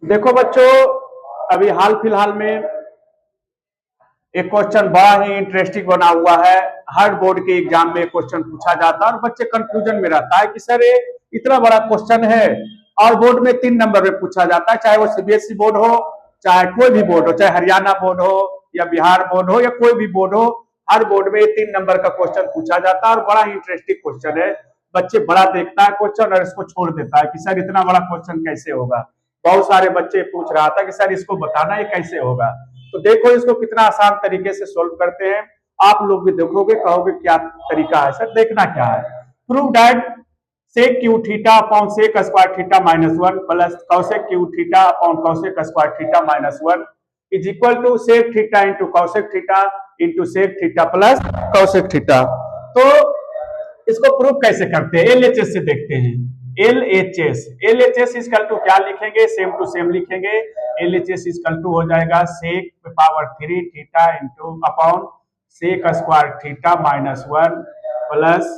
देखो बच्चों, अभी हाल फिलहाल में एक क्वेश्चन बड़ा ही इंटरेस्टिंग बना हुआ है। हर बोर्ड के एग्जाम में क्वेश्चन पूछा जाता है और बच्चे कंफ्यूजन में रहता है कि सर ये इतना बड़ा क्वेश्चन है और बोर्ड में 3 नंबर में पूछा जाता है, चाहे वो सीबीएसई बोर्ड हो, चाहे कोई भी बोर्ड हो, चाहे हरियाणा बोर्ड हो या बिहार बोर्ड हो या कोई भी बोर्ड हो, हर बोर्ड में 3 नंबर का क्वेश्चन पूछा जाता है और बड़ा ही इंटरेस्टिंग क्वेश्चन है। बच्चे बड़ा देखता है क्वेश्चन और इसको छोड़ देता है कि सर इतना बड़ा क्वेश्चन कैसे होगा। बहुत सारे बच्चे पूछ रहा था कि सर इसको बताना ये कैसे होगा। तो देखो इसको कितना आसान तरीके से सोल्व करते हैं। आप लोग भी देखोगे, कहोगे क्या तरीका है सर, देखना क्या है। Prove that sec cube theta upon sec square theta -1 plus cosec cube theta upon cosec square theta -1 is equal to sec theta into cosec theta into sec theta plus cosec theta. तो इसको prove कैसे करते हैं, LHS से देखते हैं। LHS equal to क्या लिखेंगे, सेम टू सेम लिखेंगे। एलएचएस इक्वल टू हो जाएगा sec power 3 theta into upon sec square theta -1 plus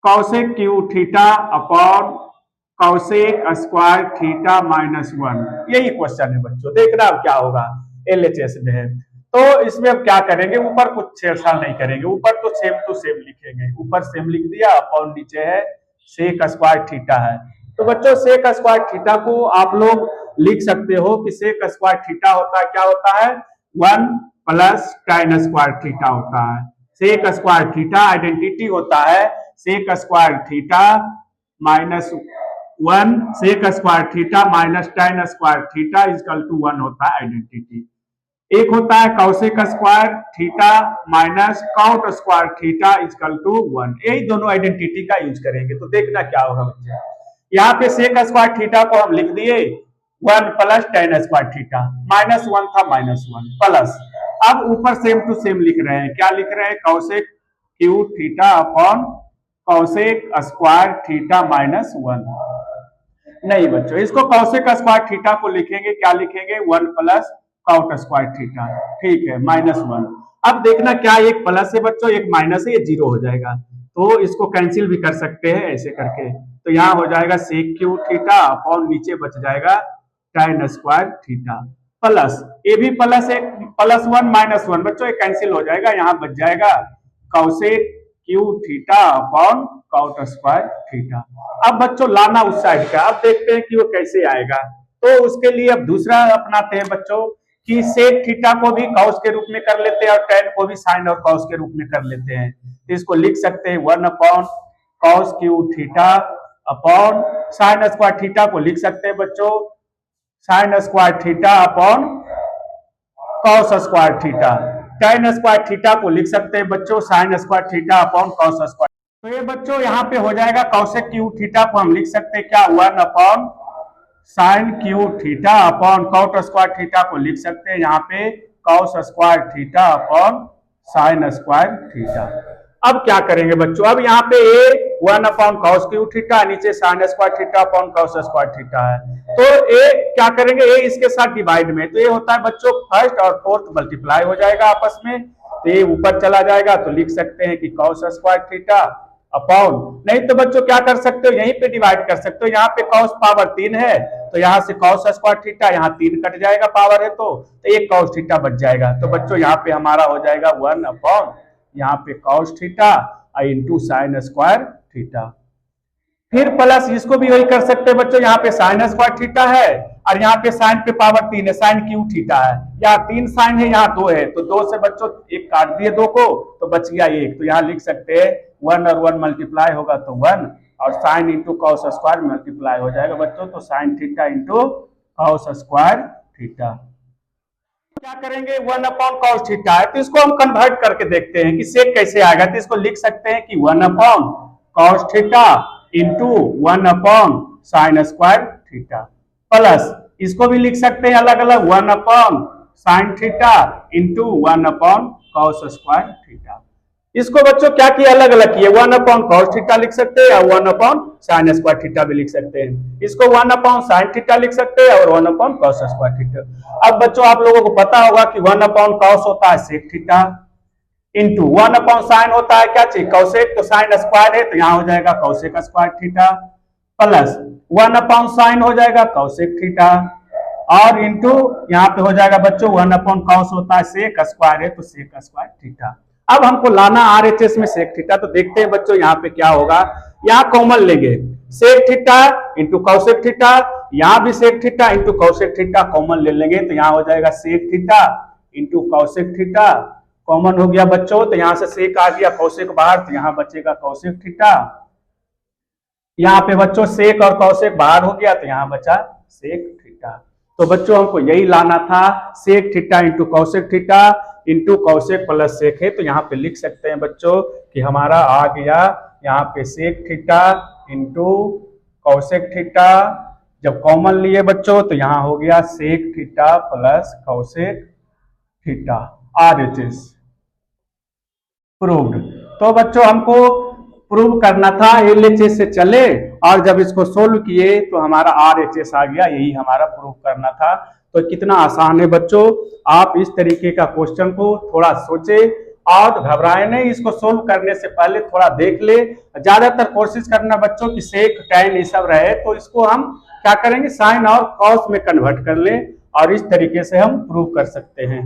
cosec cube theta upon cosec square theta -1। यही क्वेश्चन है बच्चों, देखना अब क्या होगा। एलएचएस में है तो इसमें अब क्या करेंगे, ऊपर कुछ छेड़छाड़ नहीं करेंगे, ऊपर तो सेम टू सेम लिखेंगे। ऊपर सेम लिख दिया, अपॉन नीचे है सेक स्क्वायर थीटा है। तो बच्चों सेक स्क्वायर थीटा को आप लोग लिख सकते हो कि सेक स्क्वायर थीटा होता है, क्या होता है, 1 प्लस tan स्क्वायर थीटा होता है। सेक स्क्वायर थीटा आइडेंटिटी होता है sec square theta -1 sec square theta minus tan square theta equal to 1 होता है आइडेंटिटी। एक होता है cosec square theta minus cot square theta equal to 1। यही दोनों आइडेंटिटी का यूज करेंगे। तो देखना क्या होगा बच्चे, यहाँ पे सेक स्क्वायर थीटा को हम लिख दिए 1 प्लस tan स्क्वायर थीटा, -1 था -1 प्लस, अब ऊपर सेम टू सेम लिख रहे हैं। क्या लिख रहे हैं, cosec cube theta upon cosec square theta -1। नहीं बच्चों, इसको कॉसेक स्क्वायर थीटा को लिखेंगे, क्या लिखेंगे, 1 प्लस कॉट स्क्वायर थीटा, ठीक है, -1। अब देखना क्या, एक प्लस है बच्चों, एक माइनस है, ये 0 हो जाएगा। तो इसको कैंसिल भी कर सकते हैं ऐसे करके। तो यहाँ हो जाएगा सेक क्यू थीटा अपॉन नीचे बच जाएगा tan स्क्वायर थीटा प्लस, ये भी प्लस है, +1 -1 बच्चों ये कैंसिल हो जाएगा, यहाँ बच जाएगा cosec cube theta upon cot square theta. अब बच्चों लाना उस साइड का, अब देखते हैं कि वो कैसे आएगा। तो उसके लिए अब दूसरा अपनाते हैं बच्चों कि सेक थीटा को भी कॉस के रूप में कर लेते हैं और tan को भी साइन और कॉस के रूप में कर लेते हैं। तो इसको लिख सकते हैं 1 upon cos cube theta upon sine square theta को लिख सकते हैं बच्चों sign square theta upon cos square theta. tan square theta को लिख सकते हैं बच्चों sign square theta upon cos square. तो ये बच्चों यहाँ पे हो जाएगा कॉसेक क्यू थीटा को हम लिख सकते हैं क्या, 1 upon sine cube theta upon cot square theta को लिख सकते हैं यहाँ पे cos square theta upon sine square theta. अब क्या करेंगे बच्चों, अब यहाँ पे ए 1 अपॉन कॉस क्यू थीटा, नीचे sine square theta upon cos square theta है। तो ए क्या करेंगे, ए इसके साथ डिवाइड में, तो ये होता है बच्चों फर्स्ट और फोर्थ मल्टीप्लाई हो जाएगा आपस में, तो ये ऊपर चला जाएगा। तो लिख सकते हैं कि कॉस स्क्वायर थीटा अपॉन, नहीं तो बच्चों क्या कर सकते हो, यहीं पे डिवाइड कर सकते हो। यहाँ पे कॉस पावर 3 है तो यहाँ से कॉस स्क्वायर थीटा, यहाँ 3 कट जाएगा पावर है तो एक कॉस थीटा बच जाएगा। तो बच्चों यहाँ पे हमारा हो जाएगा 1 अपॉन यहाँ पे cos theta into sine square theta. फिर प्लस इसको भी वही कर सकते हैं बच्चों, यहाँ पे साइन स्क्वायर थीटा है और यहाँ पे साइन पे पावर 3 है, साइन क्यू थीटा है, यहाँ 3 साइन है, यहाँ 2 है, तो 2 से बच्चों एक काट दिए 2 को तो बच गया 1। तो यहाँ लिख सकते हैं 1 और 1 मल्टीप्लाई होगा तो 1 और sine into cos square multiply हो जाएगा बच्चों, तो sine theta into cos square theta. क्या करेंगे, 1 अपॉन कॉस थीटा है तो इसको हम कन्वर्ट करके देखते हैं कि सेक कैसे आएगा। तो इसको लिख सकते हैं कि 1 upon cos theta into 1 upon sine square theta plus, इसको भी लिख सकते हैं अलग अलग 1 upon sine theta into 1 upon cos square theta. इसको बच्चों क्या किया, अलग अलग किए, 1 अपॉन कॉस थीटा लिख सकते हैं और 1 अपॉन साइन स्क्वायर थीटा भी लिख सकते हैं। इसको 1 अपॉन साइन थीटा लिख सकते हैं और 1 अपॉन कॉस स्क्वायर थीटा। अब बच्चों आप लोगों को पता होगा कि 1 अपॉन कॉस होता है sec theta into 1 upon sine होता है क्या चीज, कॉसेक, तो साइन स्क्वायर है तो यहाँ हो जाएगा cosec square theta plus 1/sin हो जाएगा कौसेक थीटा और इंटू यहाँ पे हो जाएगा बच्चों 1/cos होता है सेक स्क्वायर है तो सेक स्क्वायर थीटा। अब हमको लाना आरएचएस में सेक थीटा, तो देखते हैं बच्चों यहाँ पे क्या होगा। यहाँ कॉमन लेंगे sec theta into cosec theta, यहाँ भी sec theta into cosec theta common ले लेंगे तो यहाँ हो जाएगा sec theta into cosec theta. Common हो गया बच्चों तो यहाँ से सेक आ गया कौसेक बाहर तो यहाँ बचेगा कौसेक थीटा। यहाँ पे बच्चों सेक और कौसेक बाहर हो गया तो यहाँ बचा सेक थीटा। तो बच्चों हमको यही लाना था, sec theta into cosec theta into cosec plus sec है तो यहाँ पे लिख सकते हैं बच्चों कि हमारा आ गया यहाँ पे sec theta into cosec theta. जब कॉमन लिए बच्चों तो यहाँ हो गया sec theta plus cosec theta. RHS proved. तो बच्चों हमको प्रूव करना था एलएचएस से चले और जब इसको सोल्व किए तो हमारा आरएचएस आ गया, यही हमारा प्रूव करना था। तो कितना आसान है बच्चों, आप इस तरीके का क्वेश्चन को थोड़ा सोचे और घबराए नहीं, इसको सोल्व करने से पहले थोड़ा देख ले। ज्यादातर कोशिश करना बच्चों कि सेक टैन ये सब रहे तो इसको हम क्या करेंगे साइन और कॉस में कन्वर्ट कर ले और इस तरीके से हम प्रूव कर सकते हैं।